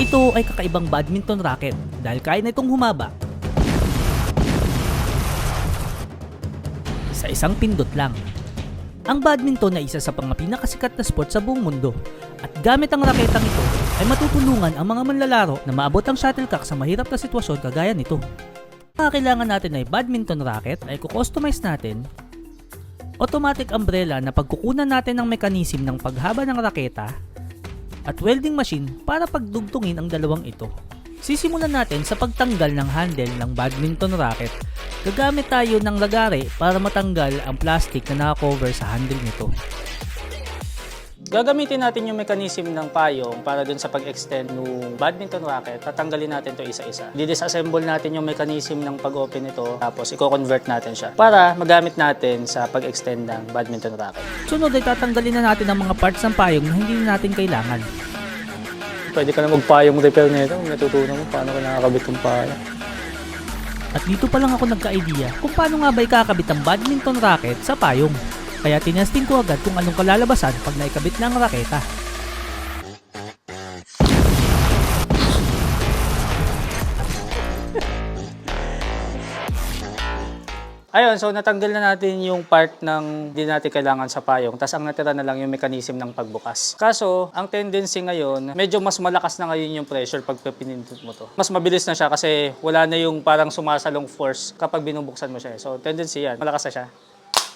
Ito ay kakaibang badminton racket dahil kaya na itong humaba sa isang pindot lang. Ang badminton ay isa sa mga pinakasikat na sport sa buong mundo at gamit ang raketang ito ay matutulungan ang mga manlalaro na maabot ang shuttlecock sa mahirap na sitwasyon kagaya nito. Ang kailangan natin ay badminton racket ay kukustomize natin, automatic umbrella na pagkukunan natin ng mekanism ng paghaba ng raketa, at welding machine para pagdugtungin ang dalawang ito. Sisimulan natin sa pagtanggal ng handle ng badminton racket. Gagamit tayo ng lagare para matanggal ang plastic na nakakover sa handle nito. Gagamitin natin yung mechanism ng payong para dun sa pag-extend ng badminton racket. Tatanggalin natin to isa-isa. Didisassemble natin yung mechanism ng pag-open nito, tapos i-convert natin siya para magamit natin sa pag-extend ng badminton racket. Sunod ay tatanggalin na natin ang mga parts ng payong na hindi natin kailangan. Pwede ka na magpayong repair nito. Natutunan mo paano ka nakakabit ng payong. At dito pa lang ako nagka-idea kung paano nga ba ikakabit ang badminton racket sa payong. Kaya tinesting ko agad kung anong kalalabasan pag naikabit na ang raketa. Ayun, so natanggal na natin yung part ng hindi natin kailangan sa payong, tas ang natira na lang yung mechanism ng pagbukas. Kaso, ang tendency ngayon, medyo mas malakas na ngayon yung pressure pag pinindot mo to. Mas mabilis na siya kasi wala na yung parang sumasalong force kapag binubuksan mo siya. So, tendency yan, malakas na siya.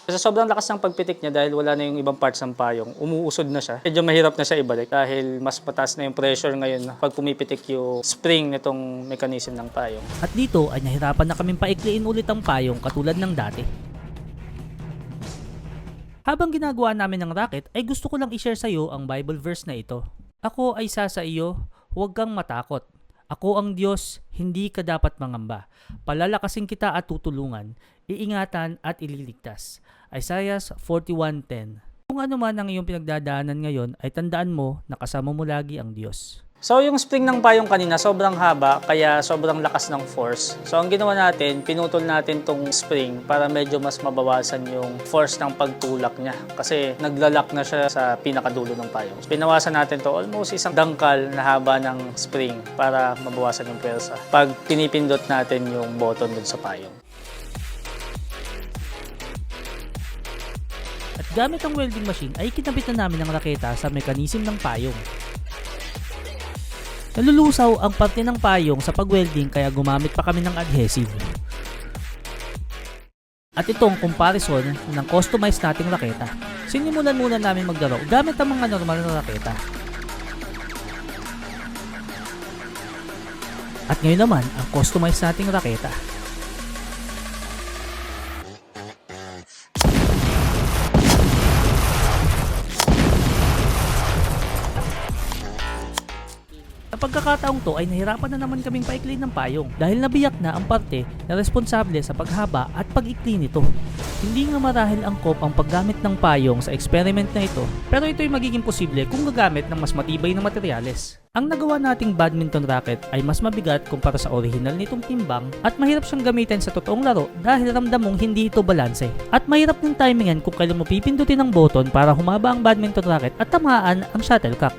Kasi sobrang lakas ng pagpitik niya dahil wala na yung ibang parts ng payong, umuusod na siya. Medyo mahirap na siya ibalik dahil mas mataas na yung pressure ngayon pag pumipitik yung spring nitong mechanism ng payong. At dito ay nahirapan na kaming paikliin ulit ang payong katulad ng dati. Habang ginagawa namin ng racket ay gusto ko lang i-share sa iyo ang Bible verse na ito. Ako ay sa iyo, huwag kang matakot. Ako ang Diyos, hindi ka dapat mangamba. Palalakasin kita at tutulungan, iingatan at ililigtas. Isaiah 41:10. Kung ano man ang iyong pinagdadaanan ngayon ay tandaan mo na kasama mo lagi ang Diyos. So yung spring ng payong kanina sobrang haba kaya sobrang lakas ng force. So ang ginawa natin, pinutol natin tong spring para medyo mas mabawasan yung force ng pagtulak niya. Kasi naglalak na siya sa pinakadulo ng payong. So, pinawasan natin to almost isang dangkal na haba ng spring para mabawasan yung pwersa pag pinipindot natin yung button dun sa payong. At gamit ang welding machine ay kinabit na namin ang raketa sa mekanism ng payong. Nalulusaw ang parte ng payong sa pag-welding kaya gumamit pa kami ng adhesive. At itong comparison ng customized nating raketa. Sinimulan muna namin maglaro gamit ang mga normal na raketa. At ngayon naman ang customized nating raketa. Sa pagkakataong to ay nahirapan na naman kaming paikli ng payong dahil nabiyak na ang parte na responsable sa paghaba at pag-ikli nito. Hindi nga marahil angkop ang paggamit ng payong sa experiment na ito, pero ito ay magiging posible kung gagamit ng mas matibay na materyales. Ang nagawa nating badminton racket ay mas mabigat kumpara sa original nitong timbang at mahirap siyang gamitin sa totoong laro dahil ramdam mong hindi ito balanse. At mahirap ng timingan kung kailan mo pipindutin ang button para humaba ang badminton racket at tamaan ang shuttlecock.